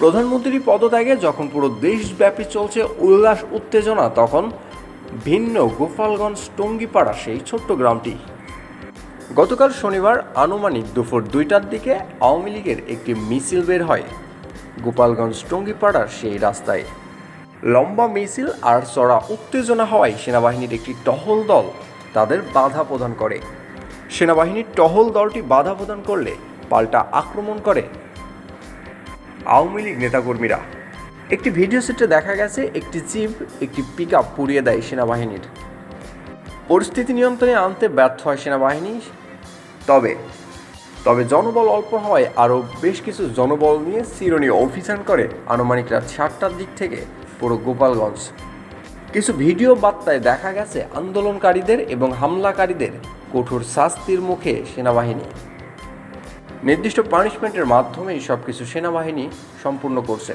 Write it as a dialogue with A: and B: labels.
A: প্রধানমন্ত্রী পদত্যাগে যখন পুরো দেশব্যাপী চলছে উল্লাস উত্তেজনা, তখন ভিন্ন গোপালগঞ্জ টঙ্গিপাড়া সেই ছোট্ট গ্রামটি। গতকাল শনিবার আনুমানিক দুপুর 2টার দিকে আওয়ামী লীগের একটি মিছিল বের হয় গোপালগঞ্জ টঙ্গিপাড়ার সেই রাস্তায়। লম্বা মিছিল আর চড়া উত্তেজনা হওয়ায় সেনাবাহিনীর একটি টহল দল তাদের বাধা প্রদান করে। সেনাবাহিনীর টহল দলটি বাধা প্রদান করলে পাল্টা আক্রমণ করে আওয়ামী লীগ নেতাকর্মীরা। একটি ভিডিও চিত্রে দেখা গেছে একটি জিপ একটি পিকআপ পুড়িয়ে দেয় সেনাবাহিনীর। পরিস্থিতি নিয়ন্ত্রণে আনতে ব্যর্থ হয় সেনাবাহিনী। তবে জনবল অল্প হওয়ায় আরও বেশ কিছু জনবল নিয়ে চিরুনি অভিযান করে আনুমানিক রাত 7টার দিক থেকে পুরো গোপালগঞ্জ। কিছু ভিডিও বার্তায় দেখা গেছে আন্দোলনকারীদের এবং হামলাকারীদের কঠোর শাস্তির মুখে সেনাবাহিনী। নির্দিষ্ট পানিশমেন্টের মাধ্যমেই সবকিছু সেনাবাহিনী সম্পূর্ণ করছে।